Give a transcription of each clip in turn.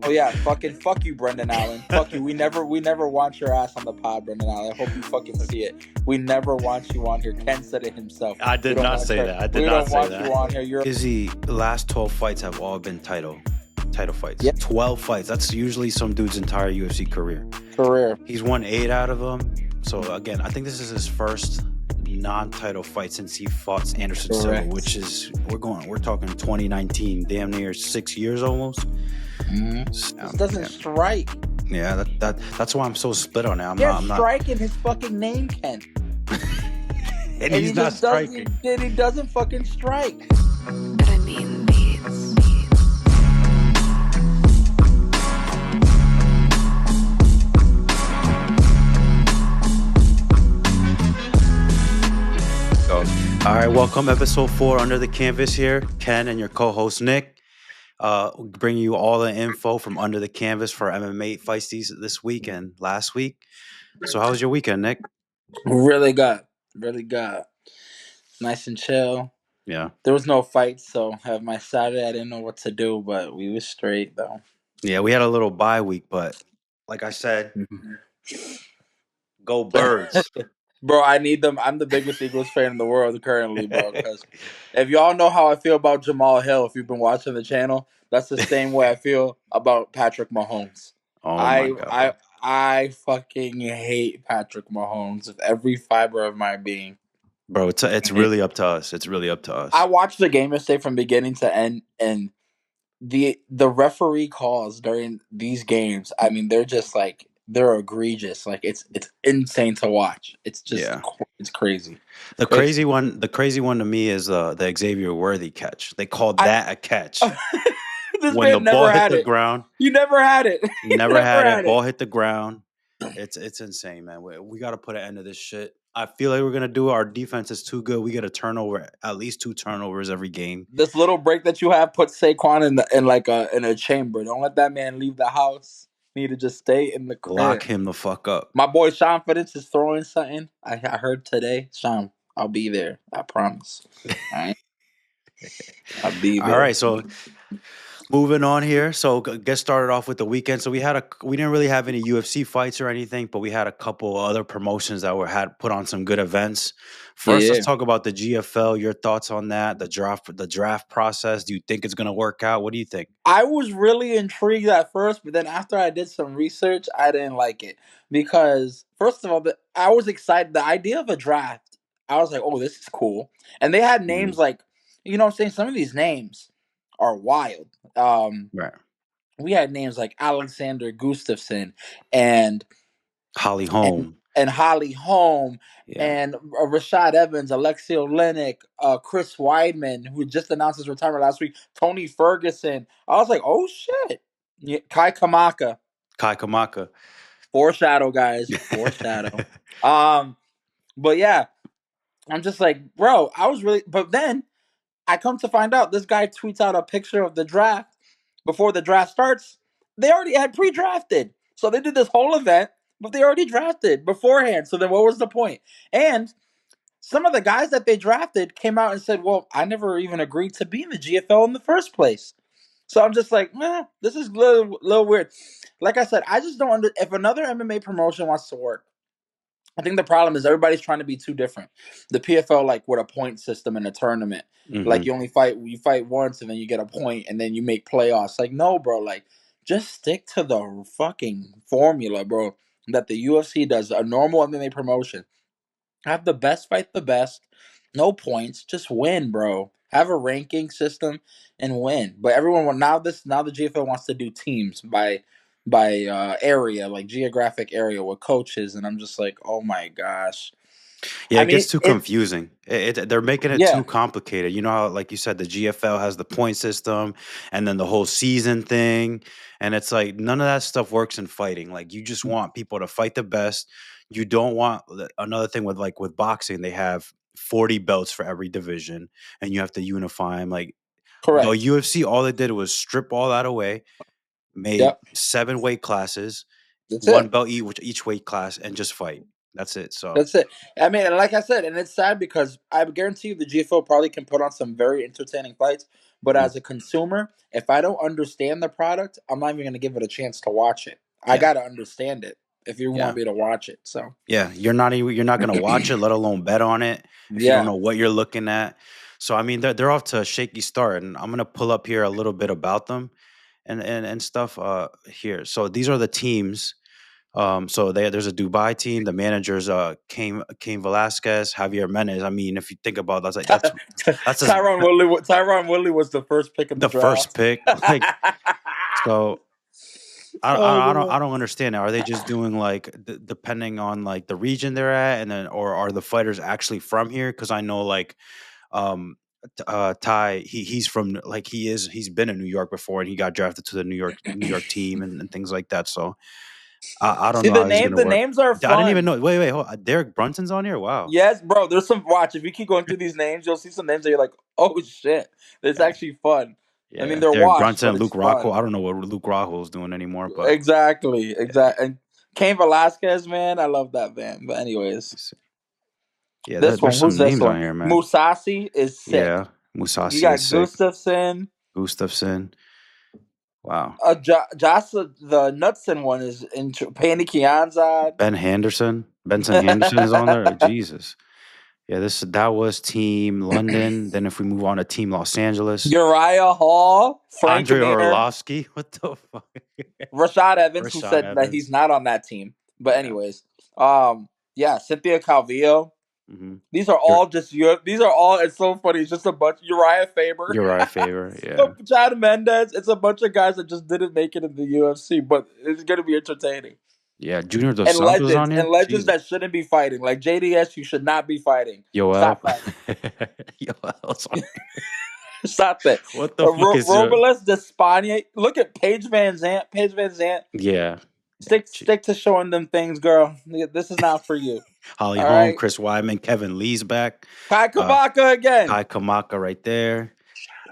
Oh yeah, fuck you, Brendan Allen. Fuck you. We never want your ass on the pod, Brendan Allen. I hope you fucking see it. We never want you on here. Ken said it himself. I did not say that. I did not say that. We don't want you on here. You're Izzy, the last 12 fights have all been title fights. Yeah. 12 fights. That's usually some dude's entire UFC career. He's won 8 out of them. So again, I think this is his first non-title fight since he fought Anderson Silva, which is we're talking 2019, damn near 6 years almost. This doesn't strike. Yeah, that's why I'm so split on it. I'm not striking striking his fucking name, Ken. and he's not striking. He doesn't fucking strike. RAMINBEATZ. All right, welcome episode 4 Under the Canvas here. Ken and your co-host Nick bringing you all the info from Under the Canvas for MMA fights this week and last week. So how was your weekend, Nick? Really good. Nice and chill. Yeah. There was no fight, so have my Saturday. I didn't know what to do, but we was straight though. Yeah, we had a little bye week, but like I said, go Birds. Bro, I need them. I'm the biggest Eagles fan in the world currently, bro. Because if y'all know how I feel about Jamal Hill, if you've been watching the channel, that's the same way I feel about Patrick Mahomes. Oh my God. I fucking hate Patrick Mahomes with every fiber of my being. Bro, it's really up to us. It's really up to us. I watched the game yesterday from beginning to end, and the referee calls during these games, I mean, they're just like, they're egregious. Like it's insane to watch. It's just it's crazy. The crazy one to me is the Xavier Worthy catch. They called that a catch. When the ball hit the ground. You never had it. Never had it. Ball hit the ground. It's insane, man. We got to put an end to this shit. I feel like we're going to do our defense is too good. We get a turnover, at least 2 turnovers every game. This little break that you have, put Saquon in a chamber. Don't let that man leave the house. Need to just stay in the crib. Lock him the fuck up. My boy Sean Fittins is throwing something. I heard today. Sean, I'll be there. I promise. All right. I'll be there. All right, so moving on here. So get started off with the weekend. So we didn't really have any UFC fights or anything, but we had a couple other promotions that had put on some good events. First, let's talk about the GFL. Your thoughts on that? The draft process. Do you think it's gonna work out? What do you think? I was really intrigued at first, but then after I did some research, I didn't like it because first of all, I was excited. The idea of a draft, I was like, "Oh, this is cool," and they had names like, you know, what I'm saying, some of these names are wild. Right. We had names like Alexander Gustafsson and Holly Holm. And Holly Holm and Rashad Evans, Alexei Olenek, Chris Weidman, who just announced his retirement last week, Tony Ferguson. I was like, oh shit. Yeah, Kai Kamaka. Foreshadow, guys. Foreshadow. But yeah, I'm just like, bro, but then I come to find out this guy tweets out a picture of the draft before the draft starts. They already had pre-drafted. So they did this whole event, but they already drafted beforehand. So then what was the point? And some of the guys that they drafted came out and said, well, I never even agreed to be in the GFL in the first place. So I'm just like, this is a little weird. Like I said, I just don't if another MMA promotion wants to work, I think the problem is everybody's trying to be too different. The PFL, like with a point system in a tournament, like you fight once and then you get a point and then you make playoffs. Like, no, bro, like just stick to the fucking formula, bro, that the UFC does, a normal MMA promotion. Have the best fight the best, no points, just win, bro. Have a ranking system and win. But everyone now the GFL wants to do teams by area, like geographic area with coaches, and I'm just like, oh my gosh. Yeah, it gets too confusing. They're making it too complicated. You know how, like you said, the GFL has the point system and then the whole season thing. And it's like none of that stuff works in fighting. Like you just want people to fight the best. You don't want another thing with boxing. They have 40 belts for every division and you have to unify them. Like, correct. The UFC, all they did was strip all that away, made 7 weight classes, one belt each weight class, and just fight. That's it. So that's it. I mean, like I said, and it's sad because I guarantee you the GFL probably can put on some very entertaining fights, But as a consumer, if I don't understand the product, I'm not even going to give it a chance to watch it. I got to understand it if you want me to watch it. So yeah, you're not going to watch it, let alone bet on it if you don't know what you're looking at. So I mean, they're off to a shaky start, and I'm going to pull up here a little bit about them and stuff here. So these are the teams. So there's a Dubai team. The managers Cain Velasquez, Javier Menez. I mean, if you think about that, that's Tyron Woodley was the first pick in the the first draft. pick. Like, so Oh I man. don't understand. Are they just doing like depending on like the region they're at, and then or are the fighters actually from here? Because I know like um Ty, he's from like he's been in New York before, and he got drafted to the New York team and things like that. So I don't See know how he's gonna the work. names are I didn't even fun. know. Wait, hold, Derek Brunson's on here. Wow. Yes, bro. There's some watch. If you keep going through these names, you'll see some names that you're like, oh shit. It's Yeah, actually fun. I mean, yeah. they're Derek washed, but Brunson, it's Luke Rockhold. fun. I don't know what Luke Rockhold's doing anymore, but Exactly. yeah. Exactly. And Cain Velasquez, man, I love that man. But anyways, Yeah, this there's one. Who's some this names one? on here, man. Musasi is sick. Yeah, You Musasi is got sick. Gustafson. Gustafson. Wow. Joss, the Knudsen one is in Pandy Kianzad. Ben Henderson. Benson Henderson is on there. Jesus. Yeah, that was Team London. Then if we move on to Team Los Angeles, Uriah Hall, Frank Andre Mir, Orlovsky. What the fuck? Rashad Evans, who Rashad said that he's Evans. not on that team. But Yeah. anyways, yeah, Cynthia Calvillo. Mm-hmm. These are all just you. These are all. It's so funny. It's just a bunch. Uriah Faber, Uriah Faber. Yeah. Chad Mendez. It's a bunch of guys that just didn't make it in the UFC, but it's gonna be entertaining. Yeah. Junior Dos Santos on And here. legends Jesus. that shouldn't be fighting, like JDS. You should not be fighting. Yoel. Stop fighting. Yoel's on here. Stop it. What the fuck is your? Robles Despania. Look at Paige Van Zant. Paige Van Zant. Yeah. Stick to showing them things, girl. This is not for you. Holly All Holm, right. Chris Weidman, Kevin Lee's back. Kai Kabaka again. Kai Kamaka right there.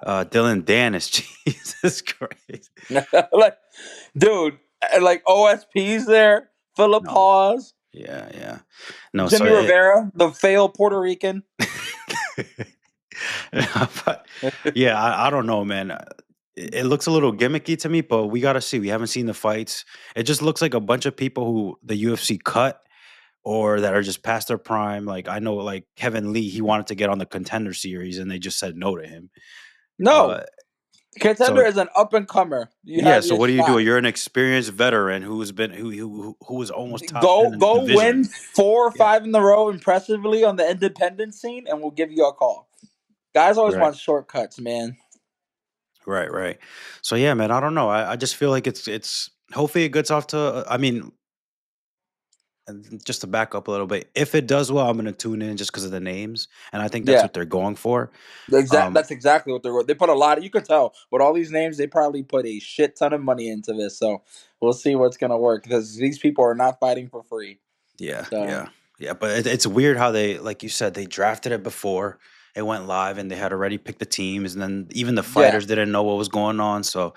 Dylan Dennis. Jesus Christ. Like, dude, like OSP's there. Philip No. Hawes. Yeah, yeah. No, Jimmy Rivera, the failed Puerto Rican. But, yeah, I don't know, man. It looks a little gimmicky to me, but we got to see. We haven't seen the fights. It just looks like a bunch of people who the UFC cut or that are just past their prime. Like I know, like Kevin Lee, he wanted to get on the Contender Series, and they just said no to him. No, Contender So is an up and comer. You yeah, have so your what do you do? shot. You're an experienced veteran who's been who was almost top 10 in the Go division. win 4 or Yeah, 5 in the row impressively on the independent scene, and we'll give you a call. Guys always right, want shortcuts, man. right. So yeah, man, I don't know. I just feel like it's hopefully it gets off to. I mean, and just to back up a little bit, if it does well, I'm gonna tune in just because of the names, and I think that's Yeah, what they're going for. that's exactly what they put a lot. You can tell with all these names, they probably put a shit ton of money into this. So we'll see what's gonna work because these people are not fighting for free. Yeah, So yeah. But it's weird how they, like you said, they drafted it before it went live, and they had already picked the teams, and then even the yeah, fighters didn't know what was going on. So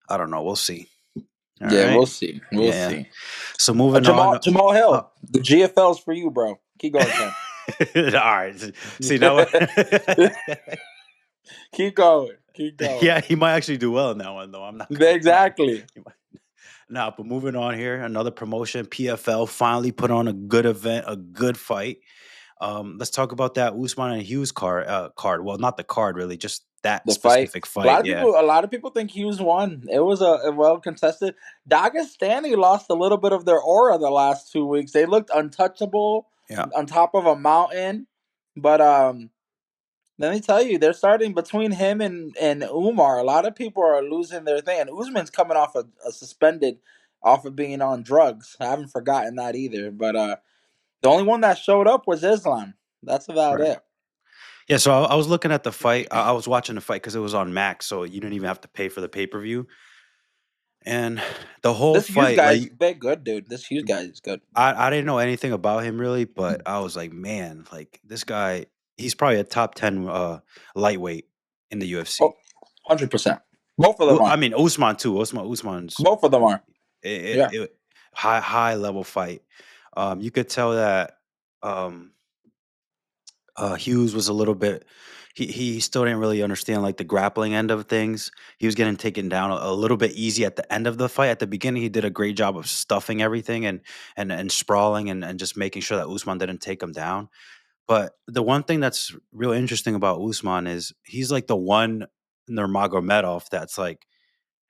I don't know. We'll see. All yeah, right. we'll see. We'll Yeah. see. So moving on. Jamal Uh, Hill, the GFL's for you, bro. Keep going, son. all right. See now. Keep going. Keep going. Yeah, he might actually do well in that one, though. I'm not gonna lie. Exactly. He might. Now, but moving on here, another promotion. PFL finally put on a good event, a good fight. Let's talk about that Usman and Hughes card. Well, not the card really, just that The fight. specific fight. Yeah, A lot of people think Hughes won. It was a well contested. Dagestani lost a little bit of their aura the last 2 weeks. They looked untouchable yeah, on top of a mountain. But let me tell you, they're starting between him and Umar. A lot of people are losing their thing. And Usman's coming off a suspended off of being on drugs. I haven't forgotten that either. But the only one that showed up was Islam. That's about right. it. Yeah, so I was looking at the fight. I was watching the fight because it was on Max, so you didn't even have to pay for the pay per view. And the whole This Hughes fight, guy's like big good, dude. This Hughes guy is good. I didn't know anything about him really, but I was like, man, like this guy, he's probably a top 10 lightweight in the UFC. Oh, 100%. Both of them I are. mean, Usman too. Usman's Both of them are. Yeah. high level fight. You could tell that um Hughes was a little bit, he still didn't really understand like the grappling end of things. He was getting taken down a little bit easy at the end of the fight. At the beginning, he did a great job of stuffing everything and sprawling and just making sure that Usman didn't take him down. But the one thing that's real interesting about Usman is he's like the one Nurmagomedov that's like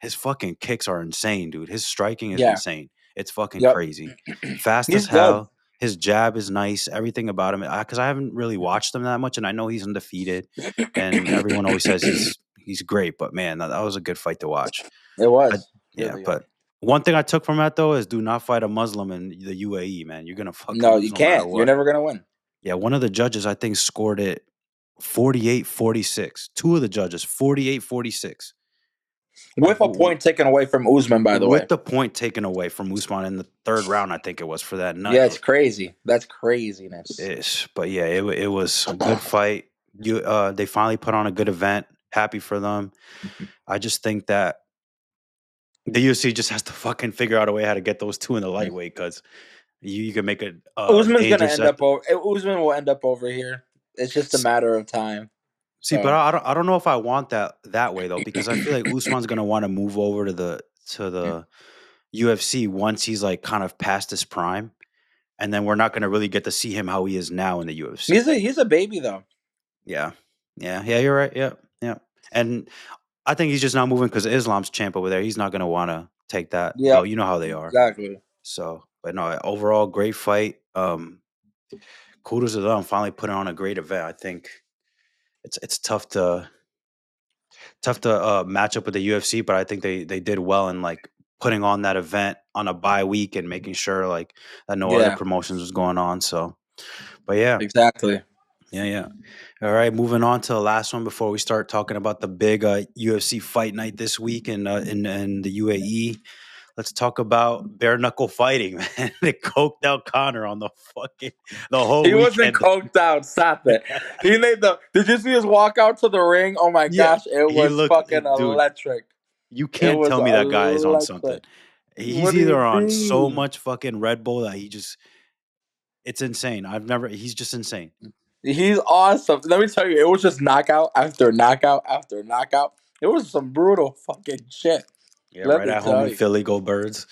his fucking kicks are insane, dude. His striking is Yeah. insane. It's fucking Yep. crazy. Fast as He's good. hell. His jab is nice. Everything about him. Because I haven't really watched him that much, and I know he's undefeated, and everyone always says he's great. But man, that was a good fight to watch. It I, was. yeah, Really but one thing I took from that though is do not fight a Muslim in the UAE, man. You're gonna fucking No, lose you no matter can't. You're what. never gonna win. Yeah, one of the judges I think scored it 48-46. Two of the judges 48-46. With a point taken away from Usman, by the way. With the point taken away from Usman in the third round, I think it was for that nut Yeah, it's hit. crazy. That's craziness. But yeah, it was a good fight. They finally put on a good event. Happy for them. I just think that the UFC just has to fucking figure out a way how to get those two in the lightweight because you can make it Usman's gonna dangerous end at up over. Usman will end up over here. It's just a matter of time. See, but So I don't know if I want that way though, because I feel like Usman's gonna want to move over to the UFC once he's like kind of past his prime, and then we're not gonna really get to see him how he is now in the UFC. he's a baby though. Yeah, yeah. You're right. Yeah, yeah. And I think he's just not moving because Islam's champ over there. He's not gonna want to take that belt. Yep, You know how they are. exactly. So, but no, overall great fight. Kudos to them finally putting on a great event. I think it's tough to match up with the UFC, but I think they did well in like putting on that event on a bye week and making sure like that no other Yeah, promotions was going on. So, but yeah, exactly. yeah. All right, moving on to the last one before we start talking about the big UFC fight night this week in the UAE. Let's talk about bare knuckle fighting, man. They coked out Connor on the whole He wasn't weekend. coked out. Stop it. He made the. Did you see his walk out to the ring? Oh my Yeah, gosh, it he was looked, fucking dude. electric. You It can't was tell me that guy is on something. electric. He's What do you either on so mean? much fucking Red Bull that it's insane. He's just insane. He's awesome. Let me tell you, it was just knockout after knockout after knockout. It was some brutal fucking shit. Yeah, Let right me at home tell in you. Philly, go Birds.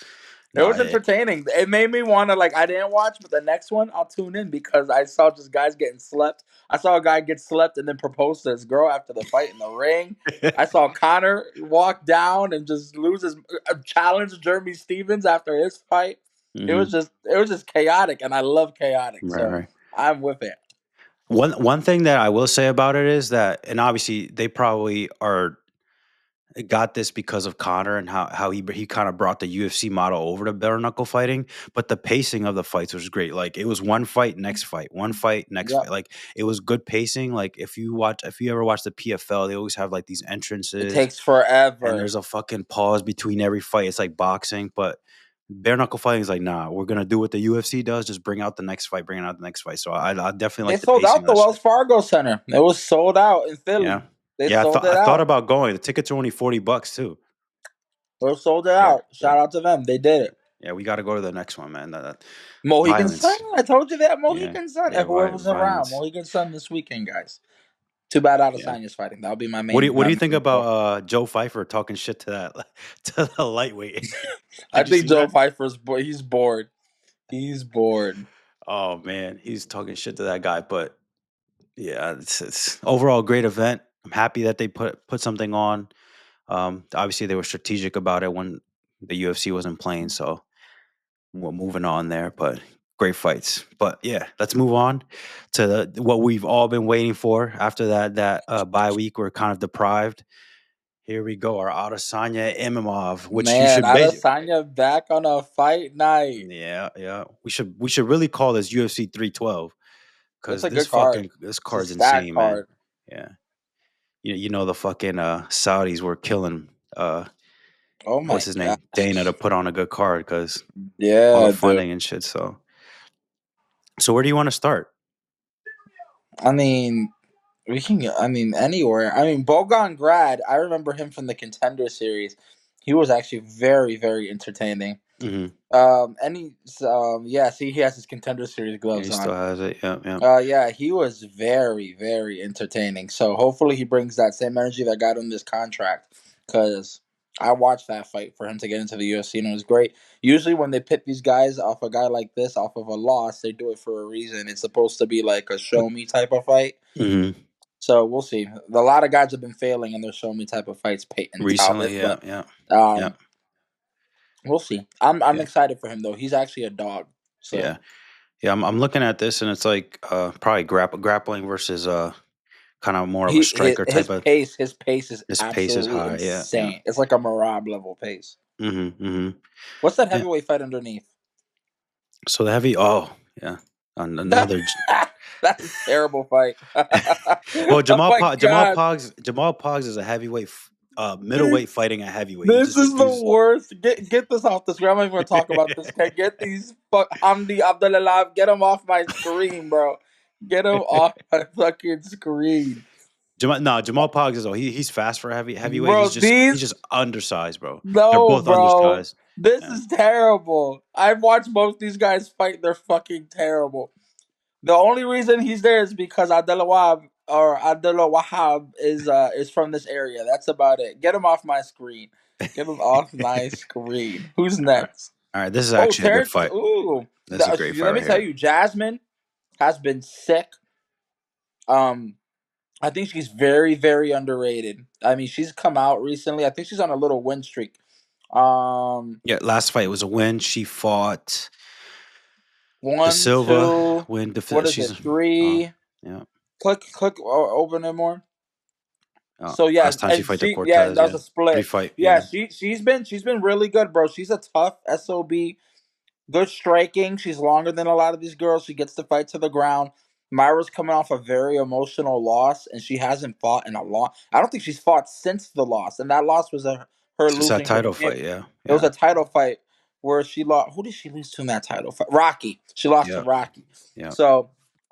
It No, was entertaining. It made me want to like. I didn't watch, but the next one I'll tune in because I saw just guys getting slept. I saw a guy get slept and then propose to his girl after the fight in the ring. I saw Connor walk down and just lose his challenge Jeremy Stevens after his fight. hmm It was just chaotic, and I love chaotic, Right, so right. I'm with it. One thing that I will say about it is that, and obviously they probably are got this because of Connor and how he kind of brought the UFC model over to bare knuckle fighting, but the pacing of the fights was great. Like it was one fight, next fight, one fight, next Yep, fight. Like it was good pacing. Like if you ever watch the PFL, they always have like these it entrances takes and forever. there's a fucking pause between every fight. It's like boxing, but bare knuckle fighting is like, nah, we're gonna do what the UFC does, just bring out the next fight, bring out the next fight. So I definitely They like the sold pacing out of the that Wells shit. Fargo Center. It was sold out in Yeah. Philly. They Yeah, sold I it thought out. about going. The tickets are only $40 too. They sold it Yeah, out. yeah. Shout out to them. They did it. Yeah, we gotta go to the next one, man. Mohegan Sun. Violence. I told you that Yeah. Mohegan Sun. Yeah, And whoever's around, violence. Mohegan Sun this weekend, guys. Too bad Yeah. Adesanya's fighting. That'll be my main. What My do you think main about goal. Joe Pfeiffer talking shit to that to the lightweight? I Did you think see Joe that? Pfeiffer's he's bored. He's bored. Oh man, he's talking shit to that guy. But yeah, it's overall a great event. I'm happy that they put something on. Obviously they were strategic about it when the UFC wasn't playing, so we're moving on there. But great fights. But yeah, let's move on to what we've all been waiting for after that bye week. We're kind of deprived. Here we go, our Adesanya Imamov, which you Man, should Adesanya back on a fight night. yeah. We should really call this UFC 312 It's because a good card. this It's a card's stacked insane, man. card. Yeah, you know the fucking Saudis were killing Oh my what's his name, Dana, to gosh. put on a good card because all the Yeah, dude. funding and shit. So where do you want to start? I mean, we can. I mean, anywhere. I mean, Bogan Grad. I remember him from the Contender series. He was actually very, very entertaining. Mm-hmm. See, he has his Contender Series Yeah, gloves he on. still has it. Yeah, yeah. Yeah, he was very, very entertaining. So hopefully he brings that same energy that got him this contract. Because I watched that fight for him to get into the UFC, and it was great. Usually, when they pit these guys off a guy like this, off of a loss, they do it for a reason. It's supposed to be like a show me type of fight. Mm-hmm. So we'll see. A lot of guys have been failing in their show me type of fights, Peyton Talbot, Recently, yeah, but yeah, yeah, um, we'll see. I'm yeah, excited for him though. He's actually a dog. So yeah, yeah. I'm looking at this, and it's like probably grappling versus kind of more of a striker type of. his pace is His pace is absolutely high. Yeah, yeah. insane. It's like a Marab level pace. Mm-hmm. Mm-hmm. What's that Yeah. heavyweight fight underneath? So the heavy. Oh, yeah. Another. That's a terrible fight. Well, Oh my god. Jamal Pogs is a heavyweight, middleweight fighting a heavyweight. He This just is the refuses. worst. Get this off the screen. I'm not even gonna talk about this. Okay, get these Hamdi Abdullah. Get him off my screen, bro. Get him off my fucking screen, Jamal Pogs is he's fast for a heavyweight. bro. He's just undersized, bro. They're No, both bro. undersized. This Yeah. is terrible. I've watched both these guys fight. They're fucking terrible. The only reason he's there is because Abdullah Wahab is from this area. That's about it. Get him off my screen. Get him off my screen. Who's All right. next? All right. This is Oh, actually a good Terrence. fight. Ooh. This is a great fight Let me right tell here. you, Jasmine has been sick. Um, I think she's very, very underrated. I mean, she's come out recently. I think she's on a little win streak. Yeah, last fight was a win. She fought De One, Silva. two. Win. What is She's it? Three. yeah. Click. Open it more. Oh, So yeah, last time she and fought the that Cortez. was Yeah, a split. pre-fight. Yeah, Yeah. she's been really good, bro. She's a tough sob. Good striking. She's longer than a lot of these girls. She gets the fight to the ground. Myra's coming off a very emotional loss, and she hasn't fought in a long. I don't think she's fought since the loss, and that loss was her It's that losing her title champ. fight. Yeah. It was Yeah. a title fight where she lost. Who did she lose to in that title fight? Rocky. She lost to Yeah. Rocky. Yeah. So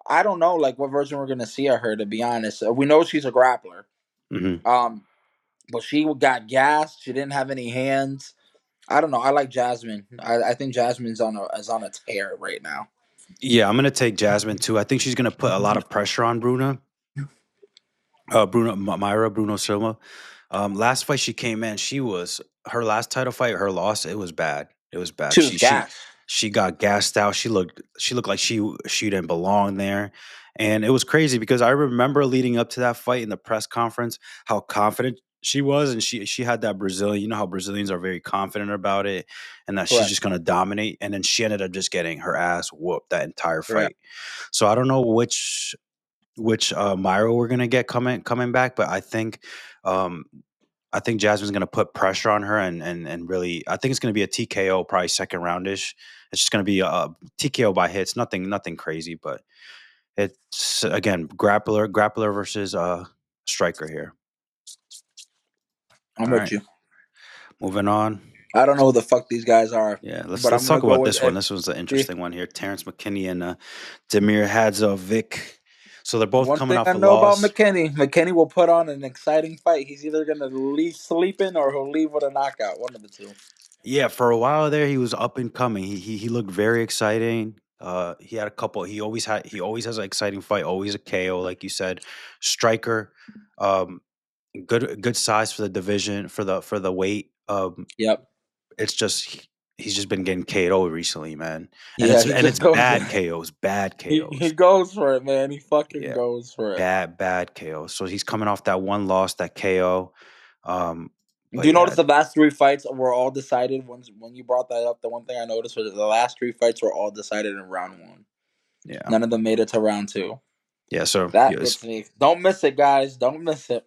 I don't know, like what version we're gonna see of her. To be honest, we know she's a grappler. Mm-hmm. But she got gassed. She didn't have any hands. I don't know. I like Jasmine. I think Jasmine's on a tear right now. Yeah, I'm gonna take Jasmine too. I think she's gonna put a lot of pressure on Bruno Silva. Last fight she came in, she was her last title fight, her loss. It was bad. It was bad. She was gassed. She got gassed out. She looked like she didn't belong there, and it was crazy because I remember leading up to that fight in the press conference how confident she was, and she had that Brazilian. You know how Brazilians are very confident about it, and that she's Correct. just gonna dominate. And then she ended up just getting her ass whooped that entire Correct. fight. So I don't know which Myro we're gonna get coming back, but um, I think Jasmine's gonna put pressure on her and really I think it's gonna be a TKO probably second roundish. It's just gonna be a TKO by hits, nothing crazy, but it's again grappler versus striker here. I'm All with right, you. moving on. I don't know who the fuck these guys are, Yeah, but I'm let's gonna talk go about with this one. if This was an the interesting one here. Terrence McKinney and Demir Hadzovic. So they're both one coming thing off I a know about loss. McKinney will put on an exciting fight. He's either gonna leave sleeping or he'll leave with a knockout. One of the two. Yeah, for a while there, he was up and coming. He looked very exciting. He had a couple. He always has an exciting fight. Always a KO, like you said. Striker, um, good size for the division for the weight. Yep. It's just he's just been getting KO recently, man. Yeah, he And just it's goes. bad He KOs. goes for it, man. He fucking Yeah, goes for it. bad KOs. So he's coming off that one loss, that KO. Um, Do but you yeah, notice the last three fights were all decided? When you brought that up, the one thing I noticed was the last three fights were all decided in round one. yeah, None of them made it to round two. yeah. So That yes. gets me. Don't miss it, guys. Don't miss it.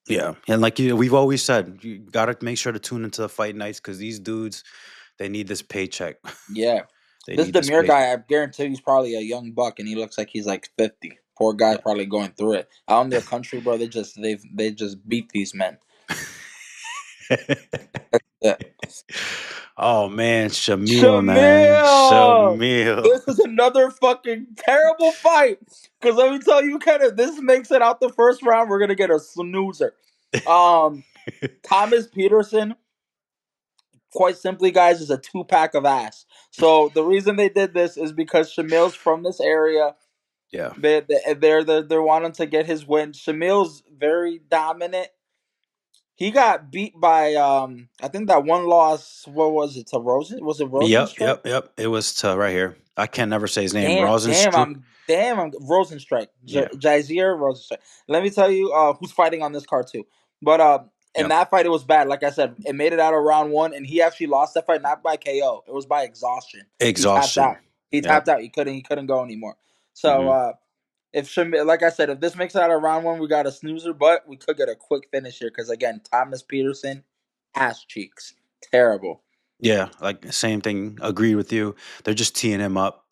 Yeah, and like we've always said, you gotta make sure to tune into the fight nights because these dudes, they need this paycheck. Yeah. They This need this Demir paycheck. guy, I guarantee he's probably a young buck, and he looks like he's like 50. Poor guy's probably going through it. Out in their country, bro, they just beat these men. Yeah. Oh man, Shamil, man, Shamil! Shamil. This is another fucking terrible fight. Because let me tell you, Kenneth, this makes it out the first round. We're gonna get a snoozer. Um, Thomas Peterson quite simply, guys, is a 2-pack of ass. So the reason they did this is because Shamil's from this area. Yeah. They're wanting to get his win. Shamil's very dominant. He got beat by I think that one loss. What was it, to Rosen? Was it Rosenstrike? Yep. It was right here. I can never say his name. Damn, Rosenstruck. I'm Rosenstrike. Yeah. Jazier Rosenstrike. Let me tell you who's fighting on this card too. But in Yep. that fight it was bad. Like I said, it made it out of round 1, and he actually lost that fight not by KO. It was by exhaustion. He tapped Exhaustion. out. He Yep. tapped out. He couldn't go anymore. So Mm-hmm. if like I said, if this makes it out of round 1, we got a snoozer, but we could get a quick finish here because again, Thomas Peterson, ass cheeks, terrible. Yeah, like same thing. Agreed with you. They're just teeing him up.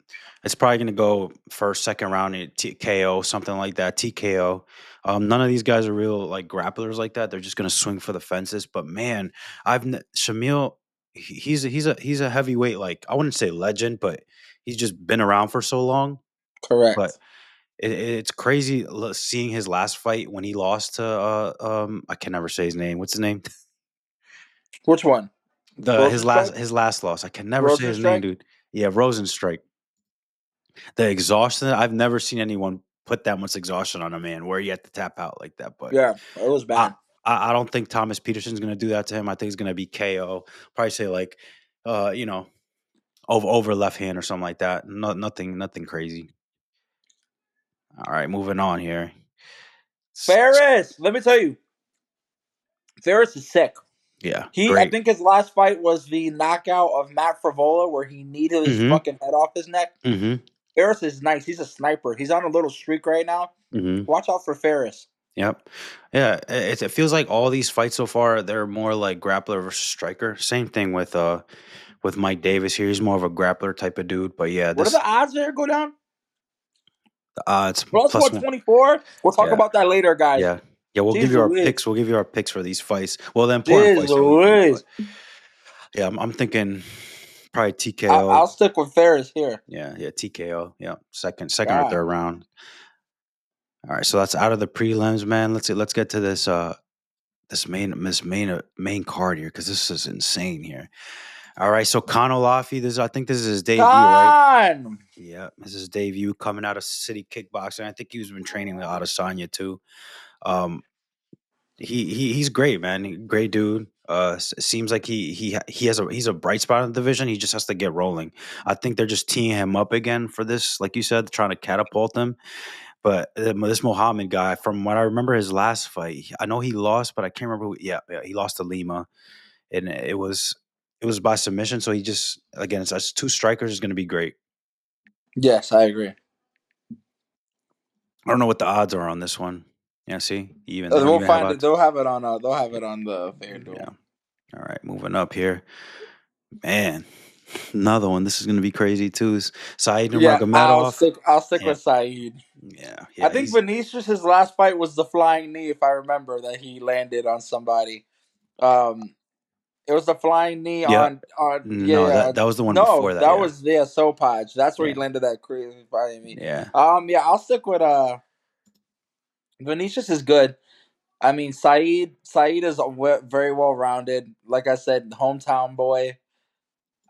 It's probably going to go first, second round, KO, something like that, TKO. None of these guys are real like grapplers like that. They're just going to swing for the fences. But man, Shamil, he's a heavyweight. Like I wouldn't say legend, but he's just been around for so long. But Correct. it's crazy seeing his last fight when he lost to I can never say his name. What's his name? Which one? The Rosenstrike? his last loss. I can never say his name, Rosenstrike? dude. Yeah, Rosenstrike. The exhaustion. I've never seen anyone put that much exhaustion on a man where he had to tap out like that. But Yeah, it was I bad. I don't think Thomas Peterson's gonna do that to him. I think it's gonna be KO. Probably say like you know, over left hand or something like that. No, nothing crazy. All right, moving on here. Ferris, let me tell you, Ferris is sick. Yeah, I great. think his last fight was the knockout of Matt Frivola, where he kneed his Mm-hmm. fucking head off his neck. Mm-hmm. Ferris is nice. He's a sniper. He's on a little streak right now. Mm-hmm. Watch out for Ferris. Yep. Yeah, it feels like all these fights so far they're more like grappler versus striker. Same thing with Mike Davis here. He's more of a grappler type of dude. But yeah, What are this the odds there? Go down. it's Plus plus one. 124. We'll talk Yeah, about that later, guys. yeah, yeah. We'll give Jeez you our Louise. picks. We'll give you our picks for these fights. Well, the important Jeez fights that we think. But Louise. yeah, I'm thinking probably TKO. I'll stick with Ferris here. Yeah, TKO. Yeah, second or third God. round. All right, so that's out of the prelims, man. Let's get to this main card here because this is insane here. All right, so Conor Laffy, I think this is his debut, right? Con. Yeah, this is his debut coming out of City Kickboxing. I think he's been training with Adesanya too. Um, he's great, man. Great dude. Seems like he's a bright spot in the division. He just has to get rolling. I think they're just teeing him up again for this, like you said, trying to catapult him. But this Muhammad guy, from what I remember, his last fight, I know he lost, but I can't remember. Yeah, he lost to Lima, and it was by submission. So he just again, it's two strikers is going to be great. Yes, I agree. I don't know what the odds are on this one. Yeah, see, they don't We'll even have find it. odds. They'll have it on. They'll have it on the Yeah. FanDuel. All right, moving up here, man. Another one. This is going to be crazy too. Is Saeed Yeah, Nurmagomedov? I'll stick Yeah, with Saeed. I yeah. think Vinicius, his last fight was the flying knee, if I remember, that he landed on somebody. Um, it was the flying knee Yeah. on No, yeah. that was the one No, before that. that Yeah, was Sopaj. That's where he yeah, landed that crazy flying knee. yeah, Yeah, I'll stick with Vinicius is good. I mean, Saeed is very well rounded. Like I said, hometown boy.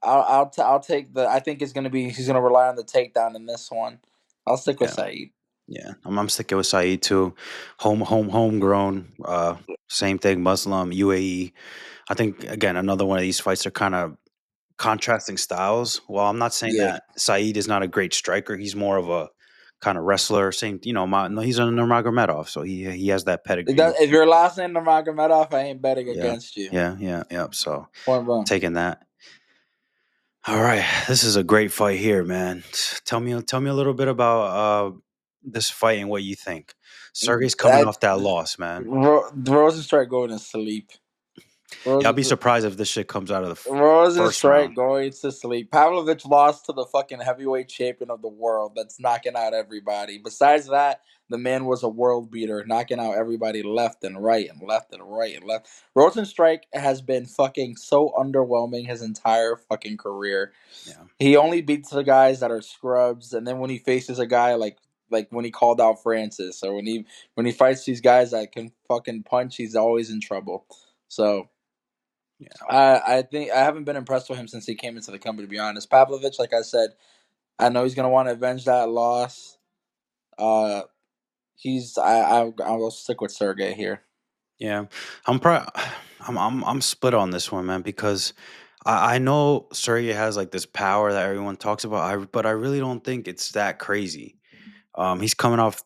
I'll take the. I think he's gonna rely on the takedown in this one. I'll stick with yeah, Saeed. yeah. I'm sticking with Saeed too. Homegrown. Same thing. Muslim UAE. I think again another one of these fights are kind of contrasting styles. Well, I'm not saying Yeah. that Saeed is not a great striker. He's more of a kind of wrestler. Same, no, he's a Nurmagomedov, so he has that pedigree. If your last name Nurmagomedov, I ain't betting Yeah, against you. yeah. So Point blank. taking that. All right, this is a great fight here, man. Tell me a little bit about this fight and what you think. Sergey's coming I, off that loss, man. Rosenstrike going to sleep. Yeah, I'll be Rose, surprised if this shit comes out of the first Rosenstrike round. going to sleep. Pavlovich lost to the fucking heavyweight champion of the world that's knocking out everybody. Besides that, the man was a world beater, knocking out everybody left and right and left and right and left. Rosenstrike has been fucking so underwhelming his entire fucking career. Yeah, He only beats the guys that are scrubs, and then when he faces a guy like when he called out Francis, or when he fights these guys that can fucking punch, he's always in trouble. So Yeah. I think I haven't been impressed with him since he came into the company. To be honest, Pavlovich, like I said, I know he's gonna want to avenge that loss. Uh, I will stick with Sergey here. Yeah, I'm pro- I'm split on this one, man, because I know Surya has like this power that everyone talks about. But I really don't think it's that crazy. He's coming off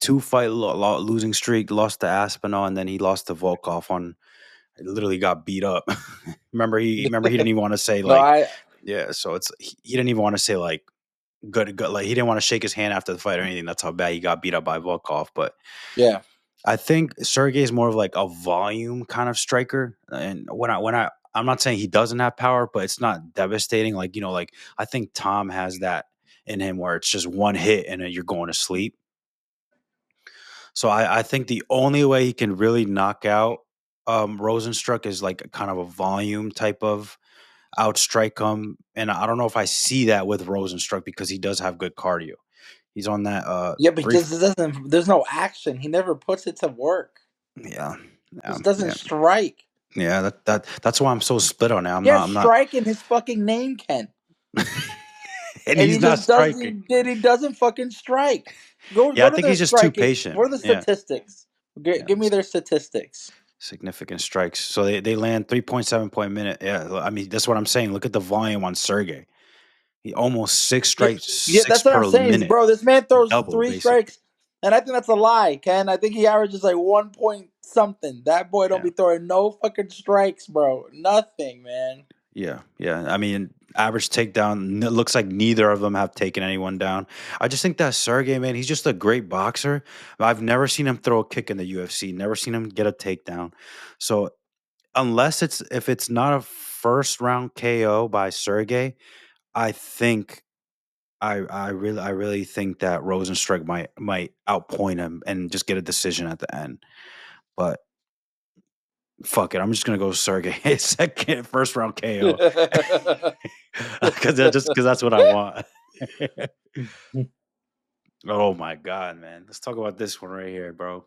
two fight losing streak, lost to Aspinall, and then he lost to Volkov on. Literally got beat up. Remember he didn't even want to say No, like I yeah. So he didn't even want to say like good, like he didn't want to shake his hand after the fight or anything. That's how bad he got beat up by Volkov. But yeah I think Sergey is more of like a volume kind of striker, and I'm not saying he doesn't have power, but it's not devastating. Like like I think Tom has that in him where it's just one hit and then you're going to sleep. So I think the only way he can really knock out Rosenstruck is like a kind of a volume type of outstrike him, and I don't know if I see that with Rosenstruck because he does have good cardio. He's on that yeah, but he three. just doesn't. There's no action. He never puts it to work. Yeah, He yeah, just doesn't yeah. strike. Yeah, that's why I'm so split on it. Yeah, I'm not, strike in his fucking name, Ken. and And he's he not just does striking. he doesn't fucking strike. Yeah, Go I to think their he's just too striking. patient. What are the Yeah, statistics? yeah, Give me their statistics. significant strikes. So they land 3.7 point minute. Yeah, I mean that's what I'm saying. Look at the volume on Sergey. He almost six Yeah, strikes, yeah, six that's what I'm per saying. minute, Bro, this man throws double three basically. strikes, and I think that's a lie, Ken. I think he averages like 1 point something. That boy don't Yeah, be throwing no fucking strikes, bro. Nothing, man. yeah, yeah. I mean, average takedown. It looks like neither of them have taken anyone down. I just think that Sergey, man, he's just a great boxer. I've never seen him throw a kick in the UFC. Never seen him get a takedown. So unless if it's not a first round KO by Sergey, I think I really think that Rosenstruck might outpoint him and just get a decision at the end. But fuck it, I'm just gonna go Sergey second first round KO because that's what I want. Oh my god, man! Let's talk about this one right here, bro.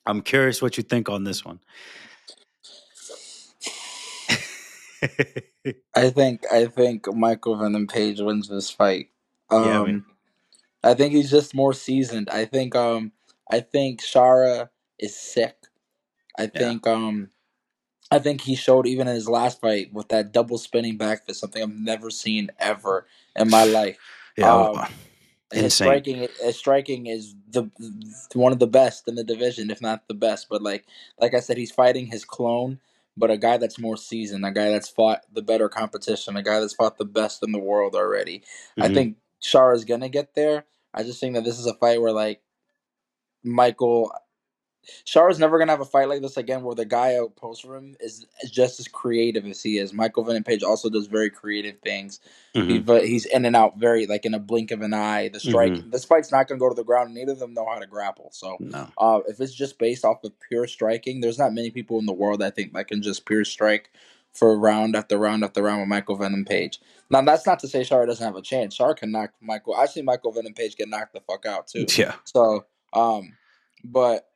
I'm curious what you think on this one. I think Michael Venom Page wins this fight. Yeah, man. Um, I think he's just more seasoned. I think Shara is sick. I Yeah, think um I think he showed even in his last fight with that double spinning back fist, something I've never seen ever in my life. yeah, Um his insane. striking is the one of the best in the division, if not the best. But like I said, he's fighting his clone, but a guy that's more seasoned, a guy that's fought the better competition, a guy that's fought the best in the world already. I Hmm. think Shara's gonna get there. I just think that this is a fight where like Michael Shara's never gonna have a fight like this again, where the guy opposed for him is just as creative as he is. Michael Venom Page also does very creative things. Hmm. He's in and out very like in a blink of an eye. The strike, Hmm. this fight's not gonna go to the ground. Neither of them know how to grapple. So, No. if it's just based off of pure striking, there's not many people in the world I think that can just pure strike for round after round after round with Michael Venom Page. Now, that's not to say Shara doesn't have a chance. Shara can knock Michael. I've seen Michael Venom Page get knocked the fuck out too. Yeah. So, but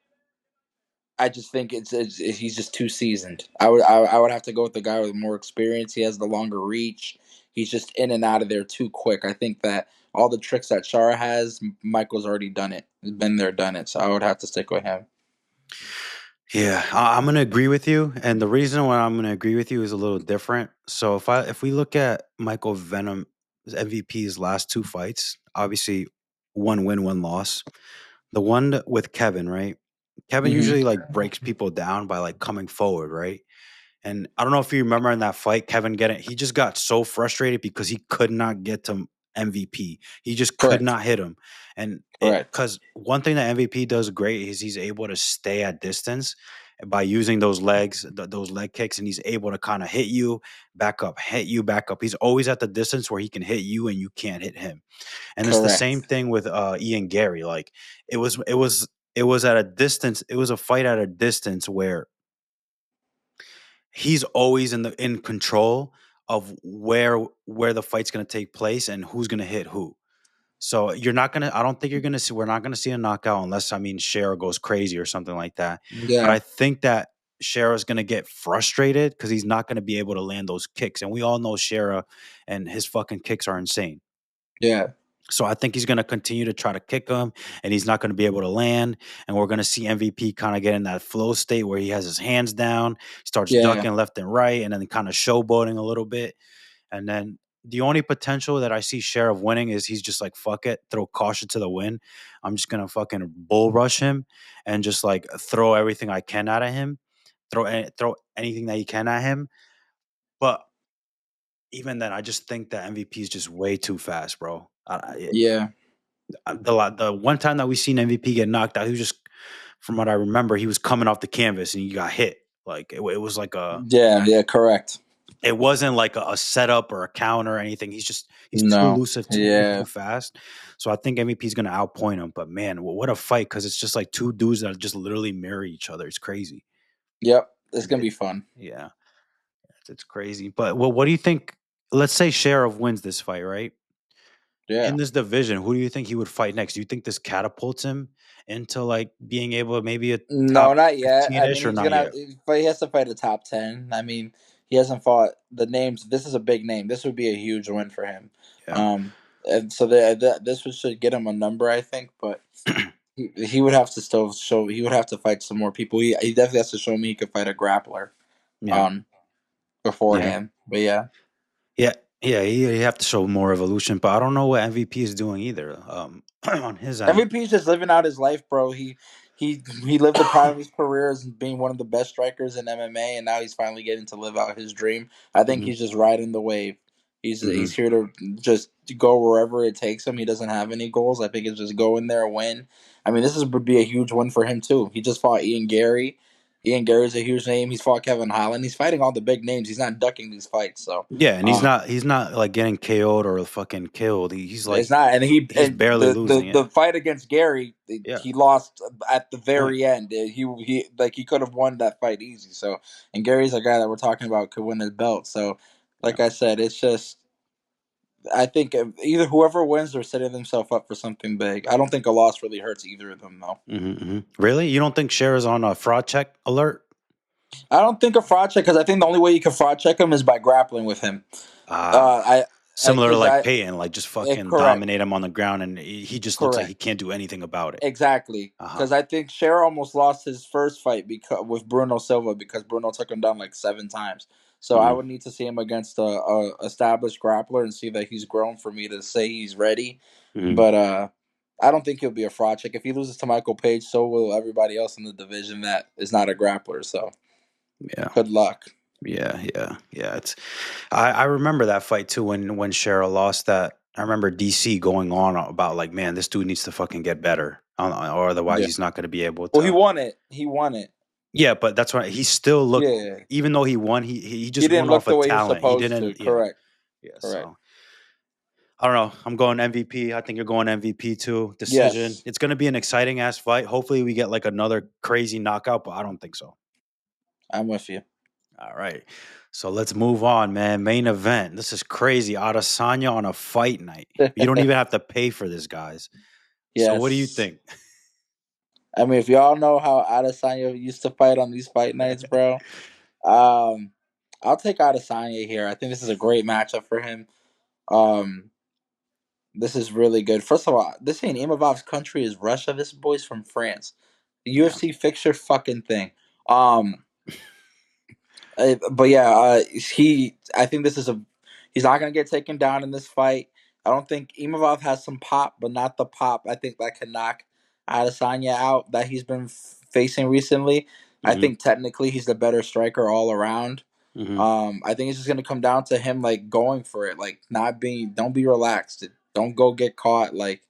I just think he's just too seasoned. I would have to go with the guy with more experience. He has the longer reach. He's just in and out of there too quick. I think that all the tricks that Shara has, Michael's already done it. He's been there, done it. So I would have to stick with him. Yeah, I'm gonna agree with you, and the reason why I'm gonna agree with you is a little different. So if we look at Michael Venom's MVP's last two fights, obviously one win, one loss. The one with Kevin, right? Kevin Hmm. usually like breaks people down by like coming forward, right? And I don't know if you remember in that fight, Kevin getting he just got so frustrated because he could not get to MVP. He just could Correct. not hit him. And it Correct. because one thing that MVP does great is he's able to stay at distance by using those legs, those leg kicks, and he's able to kind of hit you, back up, hit you, back up. He's always at the distance where he can hit you and you can't hit him. And it's the same Correct. thing with Ian Gary. Like it was at a distance, it was a fight at a distance where he's always in control of where the fight's going to take place and who's going to hit who. So you're not gonna. I don't think you're gonna see. We're not gonna see a knockout unless I mean Shara goes crazy or something like that. But Yeah. I think that Shara's going to get frustrated because he's not going to be able to land those kicks. And we all know Shara and his fucking kicks are insane. Yeah. So I think he's going to continue to try to kick him, and he's not going to be able to land. And we're going to see MVP kind of get in that flow state where he has his hands down, starts ducking left and right, and then kind of showboating a little bit. And then the only potential that I see Share of winning is he's just like, fuck it, throw caution to the wind. I'm just going to fucking bull rush him and just like throw everything I can at him, throw anything that he can at him. But even then, I just think that MVP is just way too fast, bro. The one time that we seen MVP get knocked out, he was just, from what I remember, he was coming off the canvas and he got hit. Like it was like a correct. It wasn't like a setup or a counter or anything. He's too No. elusive, too fast. So I think MVP is gonna outpoint him. But man, what a fight! Because it's just like two dudes that just literally mirror each other. It's crazy. Yep, it's gonna be fun. Yeah, it's crazy. But what do you think? Let's say Sheriff wins this fight, right? Yeah. In this division, who do you think he would fight next? Do you think this catapults him into like being able to maybe a No, top not yet. I mean, 15-ish or he's not gonna, yet? but he has to fight a top 10. I mean, he hasn't fought the names. This is a big name. This would be a huge win for him. Yeah. And so this should get him a number, I think. But he would have to still show. He would have to fight some more people. He definitely has to show me he could fight a grappler. Yeah. Beforehand. But yeah. Yeah. Yeah, he have to show more evolution, but I don't know what MVP is doing either. On his end, MVP is just living out his life, bro. He lived the prime of his career as being one of the best strikers in MMA, and now he's finally getting to live out his dream. I think he's just riding the wave. He's here to just go wherever it takes him. He doesn't have any goals. I think it's just go in there, win. I mean, would be a huge win for him too. He just fought Ian Gary. Ian Gary's a huge name. He's fought Kevin Holland. He's fighting all the big names. He's not ducking these fights. So yeah, and he's not like getting KO'd or fucking killed. He's like it's not, and he's barely losing. The fight against Gary, Yeah, he lost at the very end. He could have won that fight easy. So, and Gary's a guy that we're talking about could win his belt. So, like I said, it's just I think either whoever wins, they're setting themselves up for something big. I don't think a loss really hurts either of them, though. Really, you don't think Cher is on a fraud check alert? I don't think a fraud check, because I think the only way you can fraud check him is by grappling with him. Similar to like Peyton, like just fucking correct. dominate him on the ground, and he just looks like he can't do anything about it. Exactly, because I think Shara almost lost his first fight with Bruno Silva because Bruno took him down like 7 times. So I would need to see him against a established grappler and see that he's grown for me to say he's ready. But I don't think he'll be a fraud check. If he loses to Michael Page, so will everybody else in the division that is not a grappler. So yeah, good luck. Yeah. It's I remember that fight too when Cheryl lost that. I remember DC going on about like, man, this dude needs to fucking get better, or otherwise he's not going to be able to. Well, he won it. Yeah, but that's why he still looked. Yeah. Even though he won, he just didn't won look off the of way talent. He didn't. Correct. Yeah. Correct. So I don't know. I'm going MVP. I think you're going MVP too. Decision. Yes. It's going to be an exciting ass fight. Hopefully, we get like another crazy knockout, but I don't think so. I'm with you. All right. So let's move on, man. Main event. This is crazy. Adesanya on a fight night. You don't even have to pay for this, guys. Yes. So what do you think? I mean, if y'all know how Adesanya used to fight on these fight nights, bro, I'll take Adesanya here. I think this is a great matchup for him. This is really good. First of all, this ain't Imavov's country is Russia. This boy's from France. The UFC fixture fucking thing. But yeah, I think this is he's not gonna get taken down in this fight. I don't think Imavov has some pop, but not the pop I think that can knock Adesanya out that he's been facing recently. I think technically he's the better striker all around. I think it's just gonna come down to him like going for it, like don't be relaxed, don't go get caught. Like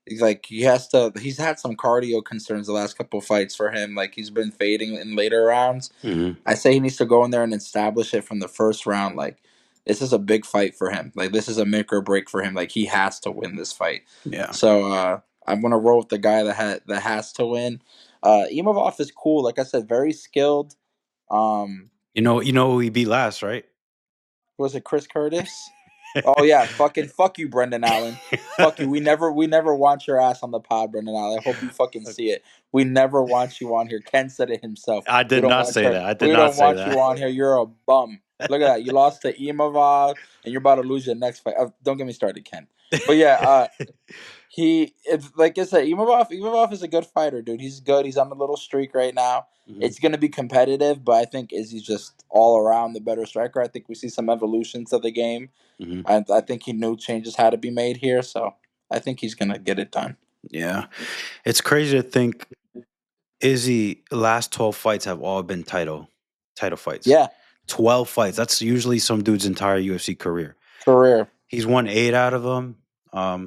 he's had some cardio concerns the last couple of fights for him. Like he's been fading in later rounds. I say he needs to go in there and establish it from the first round. Like this is a big fight for him. Like this is a make or break for him. Like he has to win this fight. Yeah. So I'm gonna roll with the guy that has to win. Imavov is cool. Like I said, very skilled. You know who he beat last, right? Was it Chris Curtis? Oh yeah, fuck you, Brendan Allen. Fuck you. We never want your ass on the pod, Brendan Allen. I hope you fucking see it. We never want you on here. Ken said it himself. I We did don't not want say your that. I did we not don't say want you that. on here. You're a bum. Look at that. You lost to Imavov and you're about to lose your next fight. Don't get me started, Ken. But yeah, like I said, Imavov is a good fighter, dude. He's good. He's on a little streak right now. Mhm, It's gonna be competitive, but I think Izzy's just all around the better striker. I think we see some evolutions of the game. mhm. I think he knew changes had to be made here, so I think he's gonna get it done. Yeah, it's crazy to think Izzy last 12 fights have all been title fights. Yeah, 12 fights. That's usually some dude's entire UFC career. career. He's won 8 out of them.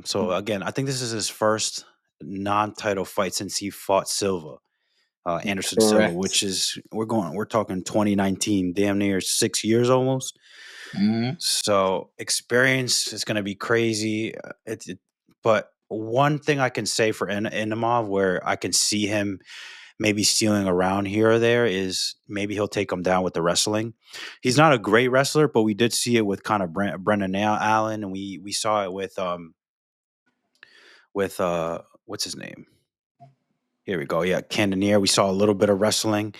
So again, I think this is his first non-title fight since he fought Silva, Anderson Silva, which Correct. is we're talking 2019, damn near 6 years almost. Mm-hmm. So experience is going to be crazy. But one thing I can say for Enamov, where I can see him maybe stealing around here or there, is maybe he'll take him down with the wrestling. He's not a great wrestler, but we did see it with kind of Brendan Allen, and we saw it with what's his name? Here we go. Yeah, Cannonier. We saw a little bit of wrestling.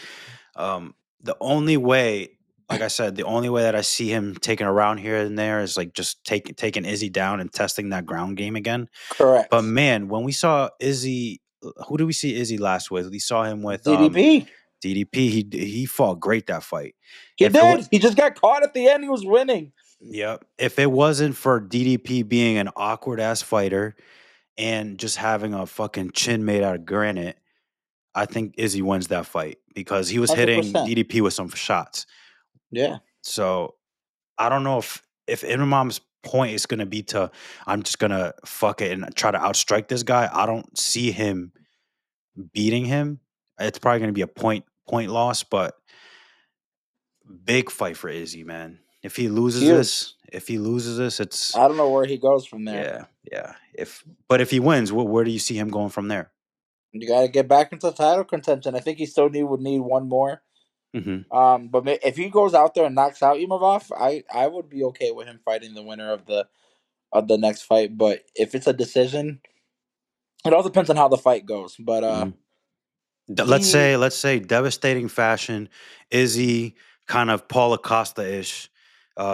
The only way, like I said, the only way that I see him taking around here and there is like just taking Izzy down and testing that ground game again. But Correct. man, when we saw Izzy, who did we see Izzy last with? We saw him with DDP. DDP. He fought great that fight. He If it was, did. He just got caught at the end. He was winning. yep. If it wasn't for DDP being an awkward ass fighter and just having a fucking chin made out of granite, I think Izzy wins that fight because he was hitting 100%. DDP with some shots. Yeah. So I don't know if Imam's point is going to be to I'm just going to fuck it and try to outstrike this guy. I don't see him beating him. It's probably going to be a point loss, but big fight for Izzy, man. Huge. If he loses this, it's I don't know where he goes from there. yeah. If he wins, where do you see him going from there? You got to get back into title contention. I think he still would need one more. Hmm. But if he goes out there and knocks out Imavov, I would be okay with him fighting the winner of the next fight. But if it's a decision, it all depends on how the fight goes. But Hmm. he Let's say devastating fashion. Izzy kind of Paul Acosta ish,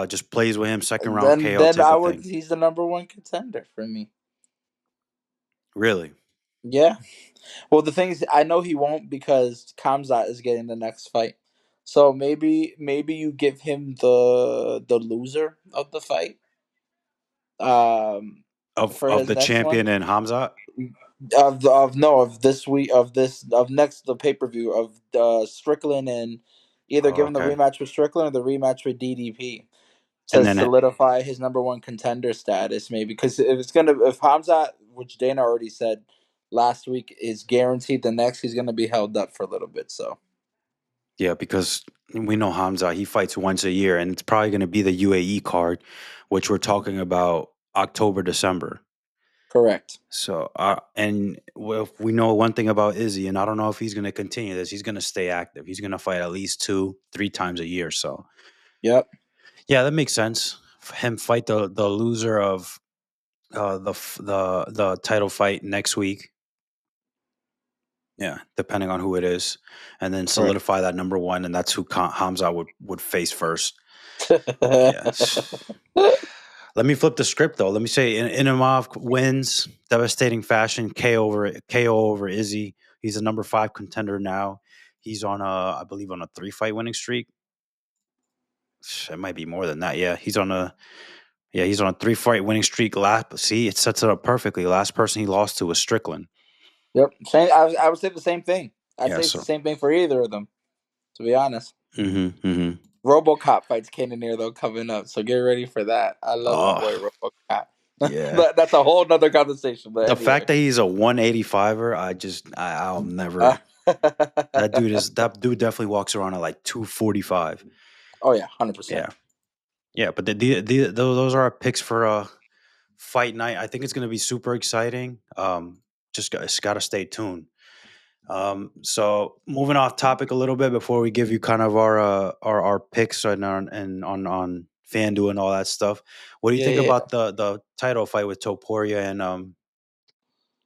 just plays with him second round KO then type I of would. thing. He's the number one contender for me. Really? Yeah. Well, the thing is, I know he won't because Kamzat is getting the next fight. So maybe you give him the loser of the fight um for Of his the next one. champion and Hamzat? Of no of this week of next the pay per view of Strickland, and either Oh, give him the okay. rematch with Strickland or the rematch with DDP And to then solidify his number one contender status. Maybe because if Hamzat, which Dana already said last week, is guaranteed the next, he's gonna be held up for a little bit. So yeah, because we know Hamza, he fights once a year, and it's probably going to be the UAE card, which we're talking about October, December. correct. So, and we know one thing about Izzy, and I don't know if he's going to continue this. He's going to stay active. He's going to fight at least 3 times a year. So, Yep. yeah, that makes sense. For him fight the loser of the title fight next week. Yeah, depending on who it is, and then Correct. solidify that number one, and that's who Hamza would face first. Yes. Let me flip the script though. Let me say Inamov wins devastating fashion, KO over Izzy. He's a number 5 contender now. He's on I believe on a 3-fight winning streak. It might be more than that. He's on a 3-fight winning streak. See, it sets it up perfectly. Last person he lost to was Strickland. Yep. Same. I would say the same thing. I'd Yeah, say it's the so same thing for either of them. To be honest. mm-hmm. RoboCop fights Cannonier though coming up, so get ready for that. I love my boy Oh, RoboCop. yeah. That's a whole nother conversation. But The fact anyway, that he's a 185er, I'll never. That dude definitely walks around at like 245. oh yeah, 100%. Yeah, yeah. But those are our picks for fight night. I think it's going to be super exciting. Just got to stay tuned. So moving off topic a little bit before we give you kind of our picks and on FanDuel and all that stuff. What do you think about the title fight with Topuria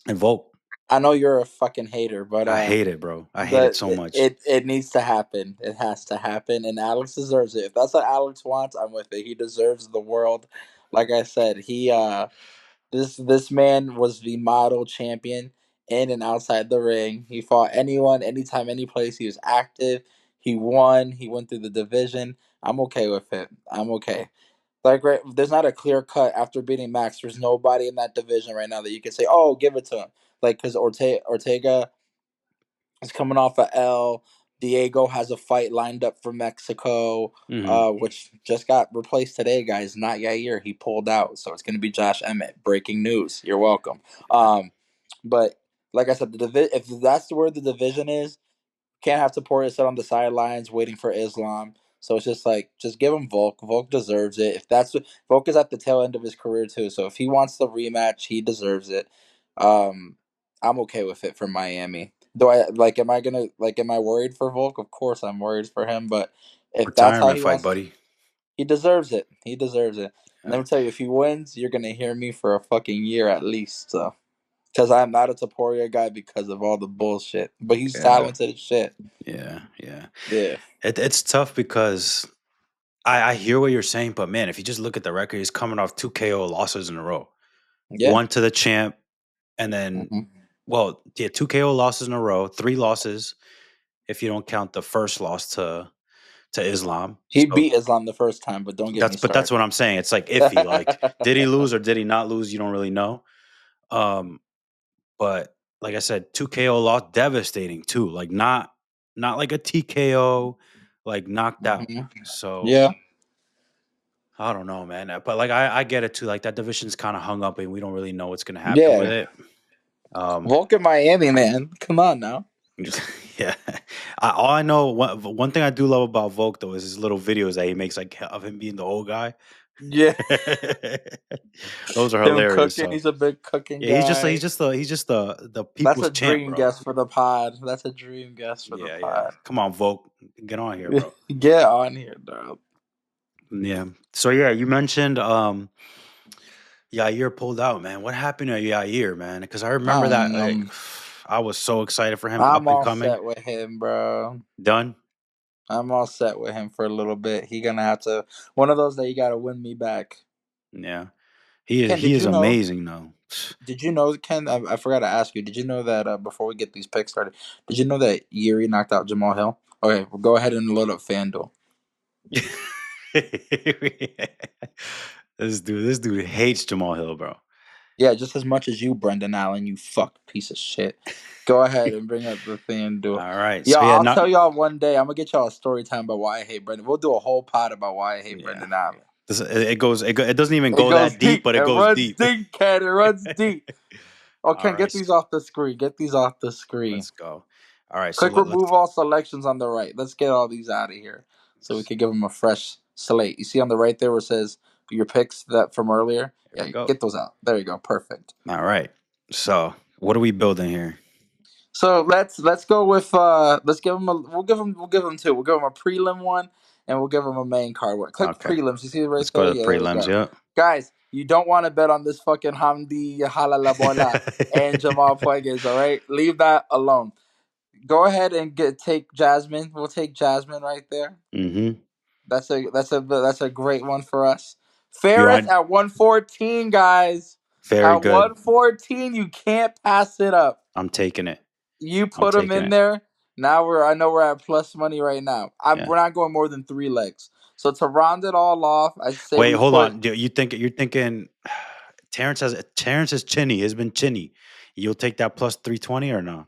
and Volk? I know you're a fucking hater, but I hate it, bro. I hate it the so much. it needs to happen. It has to happen, and Alex deserves it. If that's what Alex wants, I'm with it. He deserves the world. Like I said, this man was the model champion in and outside the ring. He fought anyone, anytime, any place. He was active. He won. He went through the division. I'm okay with it. I'm okay. Like, right, there's not a clear cut after beating Max. There's nobody in that division right now that you can say, "Oh, give it to him." Like, because Ortega is coming off a L. Diego has a fight lined up for Mexico, which just got replaced today, guys. Not Yair. He pulled out, so it's going to be Josh Emmett. Breaking news. You're welcome. But like I said, if that's where the division is, can't have Topuria sit on the sidelines waiting for Islam. So it's just like, just give him Volk. Volk deserves it. If that's what Volk is at the tail end of his career too. So if he wants the rematch, he deserves it. Um, I'm okay with it for Miami. Do I like? Am I gonna like? Am I worried for Volk? Of course, I'm worried for him. But if that's how Retirement he fight, wants, buddy. he deserves it. He deserves it. Yeah. Let me tell you, if he wins, you're gonna hear me for a fucking year at least. So, because I'm not a Topuria guy because of all the bullshit, but he's Yeah. talented as shit. Yeah. Yeah. Yeah. It's tough because I hear what you're saying, but man, if you just look at the record, he's coming off 2 KO losses in a row. Yeah. One to the champ, and then, well, yeah, 2 KO losses in a row, 3 losses if you don't count the first loss to Islam. He So beat Islam the first time, but don't get me that's what started. I'm saying. It's like iffy. Like, did he lose or did he not lose? You don't really know. Um, but like I said, 2 KO loss, devastating too. Like not like a TKO, like knocked out. So Yeah. I don't know, man. But like I get it too. Like that division's kind of hung up, and we don't really know what's gonna happen with Yeah. it. Um, Volk in Miami, man. Come on now. yeah. All I know, one thing I do love about Volk though is his little videos that he makes, like of him being the old guy. Yeah. Those are Him hilarious. cooking. So He's a big cooking yeah, he's just guy. the That's people's a champ, dream bro. guest for the pod. That's a dream guest for the Yeah, yeah. pod. Come on, Volk, get on here, bro. Get on here, dog. Yeah. So yeah, you mentioned Yair pulled out, man. What happened to Yair, man? Because I remember that, like, I was so excited for him, up I'm and all coming. set with him, bro. Done. I'm all set with him for a little bit. He gonna have to one of those that you gotta win me back. Yeah. Ken, He did is you know? amazing though. Did you know, Ken? I forgot to ask you. Did you know that before we get these picks started, did you know that Yuri knocked out Jamal Hill? Okay, well, go ahead and load up FanDuel. This dude hates Jamal Hill, bro. Yeah, just as much as you, Brendan Allen, you fuck piece of shit. Go ahead and bring up the FanDuel. All right. Yeah, So yeah, I'll not tell y'all one day. I'm gonna get y'all a story time about why I hate Brendan. We'll do a whole pod about why I hate yeah. Brendan Allen. It doesn't even It go goes that deep, deep. but It it goes runs deep. deep, Ken. It runs deep. Oh, All Ken, right. get these off the screen. Get these off the screen. Let's go. All right. So Click let's remove all selections on the right. Let's get all these out of here so we can give them a fresh slate. You see on the right there where it says your picks that from earlier? There Yeah, we go. get those out. There you go. Perfect. All right. So what are we building here? So let's go with let's give them we'll give them two. We'll give them a prelim one and we'll give them a main card one. Click Okay. prelims. You see it right Let's go there? to the Yeah, there we prelims. go. Yeah. Guys, you don't want to bet on this fucking Hamdi Halalabola and Jamal Puegas, all right? Leave that alone. Go ahead and take Jasmine. We'll take Jasmine right there. Mm-hmm. That's a great one for us. You Ferris want at 114, guys. very At good. 114, you can't pass it up. I'm taking it. You I'm put him taking in it. there. Now we're at plus money right now. Yeah. We're not going more than 3 legs. So to round it all off, I say Wait, we hold put. on. You're thinking Terrence is chinny. Has been chinny. You'll take that plus 320 or no?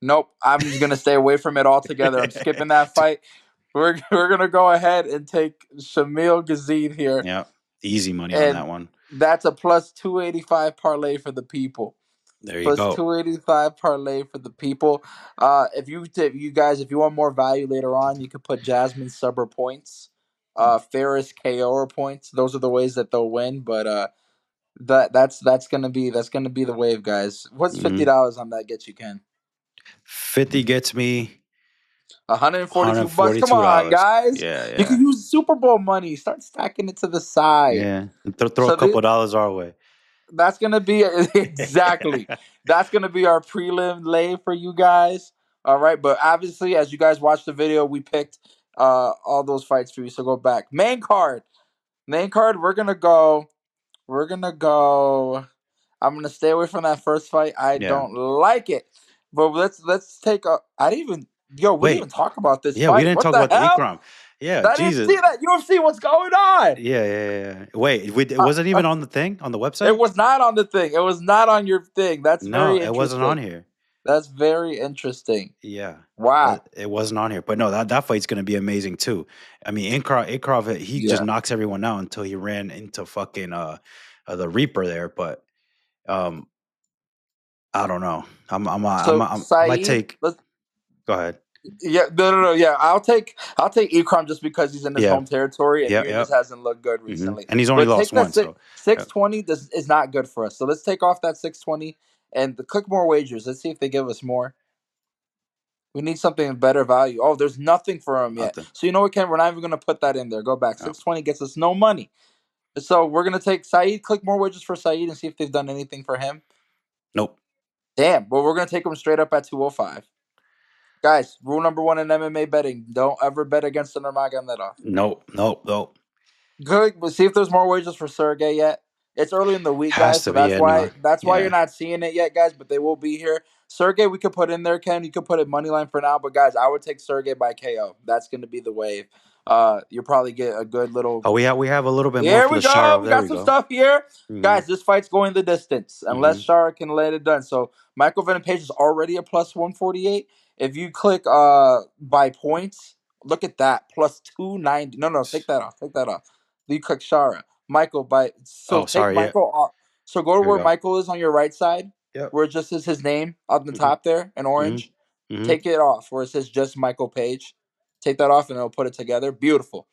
Nope, I'm just gonna stay away from it altogether. I'm skipping that fight. We're gonna go ahead and take Shamil Gazid here, Yeah. Easy money on and that one. that's a plus 285 parlay for the people. There you Plus go. 285 parlay for the people. If you want more value later on, you could put Jasmine Subber points, Ferris KO points. Those are the ways that they'll win. But that's gonna be the wave, guys. What's Mm-hmm. $50 on that get you, Ken? 50 gets me $142. Come on, $142. guys. Yeah, You yeah. can use Super Bowl money. Start stacking it to the side. Yeah. Throw a So couple dollars our way. that's gonna be exactly. That's gonna be our prelim lay for you guys. All right, but obviously, as you guys watch the video, we picked all those fights for you. So go back. Main card. Main card. We're gonna go. We're gonna go. I'm gonna stay away from that first fight. I Yeah. don't like it. But let's take a. I didn't even. Yo, we didn't even Wait. talk about this Yeah, we fight. didn't What talk the about the hell? Ikram. Yeah, I didn't see Jesus. that. UFC, what's going on? Yeah. Wait, it wasn't even on the thing on the It website? was not on the thing. It was not on your thing. That's No, very it wasn't on interesting. here. That's very interesting. Yeah. Wow. It wasn't on here. But no, that fight's gonna be amazing too. I mean, Inkrov, he just Yeah. knocks everyone out until he ran into fucking the Reaper there. But um, I don't know. So I might Saeed, take. let's. Go ahead. Yeah, no. Yeah, I'll take Ikram just because he's in his Yeah. home territory and Yep. Muniz hasn't looked good recently. And he's only But lost take that one, six so six yep. twenty is not good for us. So let's take off that 620 and click more wagers. Let's see if they give us more. We need something better value. Oh, there's nothing for him yet. Nothing. So you know what, Ken? We're not even gonna put that in there. Go back. Oh, 620 gets us no money. So we're gonna take Saeed. Click more wagers for Saeed and see if they've done anything for him. nope. Damn, but we're gonna take him straight up at 205. Guys, rule number one in MMA betting: don't ever bet against the Nurmagomedov. Nope. Good. We'll see if there's more wagers for Sergey yet. It's early in the week, Has guys, so to be that's yeah, no. why you're Yeah. not seeing it yet, guys. But they will be here. Sergey, we could put in there, Ken. You could put it money line for now, but guys, I would take Sergey by KO. That's going to be the wave. You'll probably get a good little. Oh, we have a little bit more Here for we the go. Shara. We There got we some go. stuff here, hmm guys. This fight's going the distance unless hmm Shara can let it done. So Michael Venom Page is already a plus 148. If you click by points, look at that plus 290. No, take that off. Take that off. You click Shara. Michael by so Oh, take sorry. Yeah. Michael off. So go to Here we where go. Michael is on your right side, Yep. where it just says his name on the hmm top there in hmm orange. hmm Take it off where it says just Michael Page. Take that off and it'll put it together. Beautiful.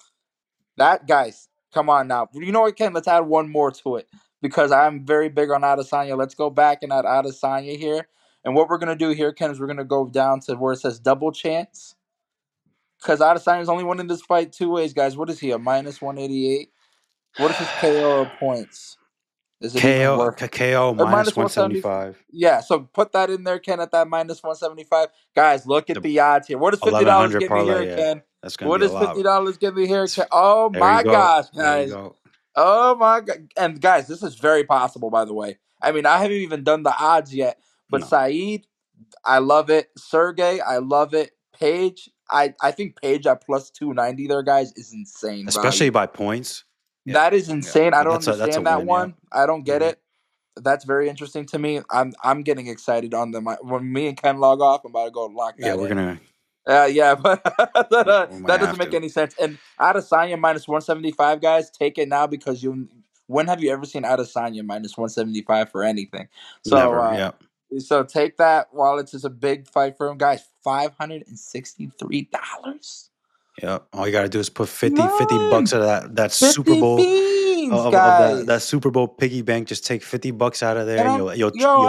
That guys, come on now. You know what, Ken? Let's add one more to it because I'm very big on Adesanya. Let's go back and add Adesanya here. And what we're gonna do here, Ken, is we're gonna go down to where it says double chance. Because Adesanya's only winning this fight two ways, guys. What is he? A minus 188? What is his KO points? Is it even KO worth KO a minus minus one 170? 75. Yeah, so put that in there, Ken, at that minus 175. Guys, look at The the odds here. What does $50 $1,100 get me here, parlay. Yeah, Ken? that's gonna What be a does lot. $50 get me here, Ken? Oh There you my go. gosh, There you guys. go. Oh my god! And guys, this is very possible. By the way, I mean I haven't even done the odds yet. But No, Saeed, I love it. Sergey, I love it. Page, I think Page at plus 290 there, guys, is insane especially value. by points. Yeah, That is yeah. insane. I don't That's a understand that win. Yeah. one. I don't get hmm it. That's very interesting to me. I'm getting excited on them. When me and Ken log off, I'm about to go lock Yeah, that we're in. gonna. Yeah, but We might that doesn't have make to. any sense. And Adesanya minus 175, guys, take it now because you. When have you ever seen Adesanya minus 175 for anything? So, Never. Yeah. so take that while it's just a big fight for him, guys. $563. Yeah. All you gotta do is put 50 bucks Man, out of that Super 50 Bowl fiends, of that guys. Super Bowl piggy bank. Just take 50 bucks out of there, And and I'm, you'll I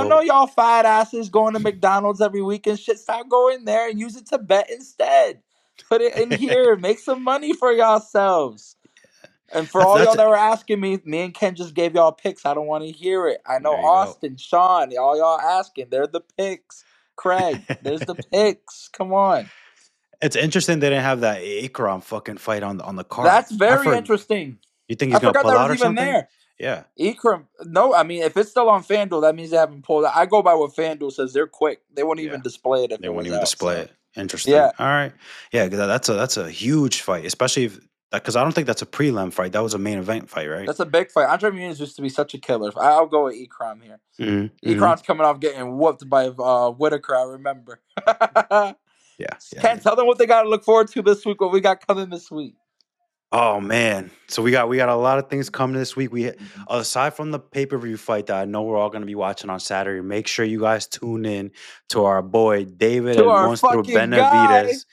know you'll. y'all fat asses going to McDonald's every week and shit. Stop going there and use it to bet instead. Put it in here. Make some money for yourselves. And for all That's y'all that were asking me and Ken just gave y'all picks. I don't want to hear it. I know there you go. Austin, Sean, all y'all asking. They're the picks. Craig, there's the picks. Come on. It's interesting they didn't have that Ikram fucking fight on the card. That's very interesting. You think he's I gonna forgot pull that out was or even something? there. Yeah. Ikram, no, I mean, if it's still on FanDuel, that means they haven't pulled it. I go by what FanDuel says. They're quick. They won't Yeah. even display it if They it won't was even out. display So, it. Interesting. yeah, All right. Yeah, 'cause that's a huge fight, especially if because I don't think that's a prelim fight. That was a main event fight, right? that's a big fight. Andre Muniz used to be such a killer. I'll go with Ikram here. Mm-hmm. Ikram's coming off getting whooped by Whitaker, I remember. Yeah. Can't tell them what they got to look forward to this week, what we got coming this week. Oh man. So we got a lot of things coming this week. We aside from the pay-per-view fight that I know we're all gonna be watching on Saturday, make sure you guys tune in to our boy David To El our Monstro fucking guy. Benavidez.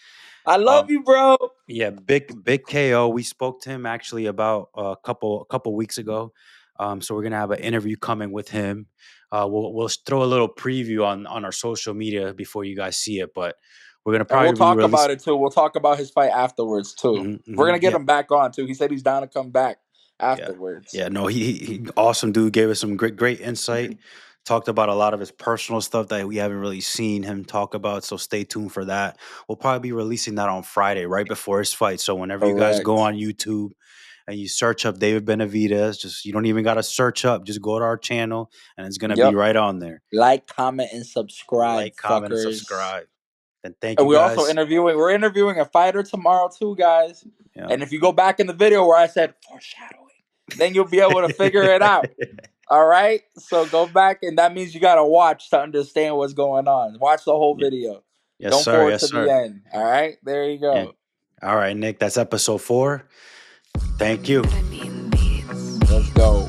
I love Um, you, bro. Yeah, big KO. We spoke to him actually about a couple weeks ago. So we're gonna have an interview coming with him. We'll throw a little preview on our social media before you guys see it, but We're gonna And we'll probably be talk releasing. about it too. We'll talk about his fight afterwards too. We're gonna get Yeah. him back on too. He said he's down to come back Yeah. afterwards. Yeah. No, he awesome dude. Gave us some great insight. Talked about a lot of his personal stuff that we haven't really seen him talk about. So stay tuned for that. We'll probably be releasing that on Friday, right before his fight. So whenever you guys go Correct. on YouTube and you search up David Benavidez, just you don't even gotta search up. Just go to our channel and it's gonna be Yep. right on there. Like, comment, and subscribe, Like, comment, and fuckers. subscribe. And thank And you we also guys. interviewing. We're interviewing a fighter tomorrow too, guys. Yeah. And if you go back in the video where I said foreshadowing, then you'll be able to figure it out. All right. So go back, and that means you gotta watch to understand what's going on. Watch the whole Yeah. video. Yes, Don't sir. forward Yes, to the sir. end. All right. There you Yeah. go. All right, Nick. That's episode 4. Thank you. Let's go.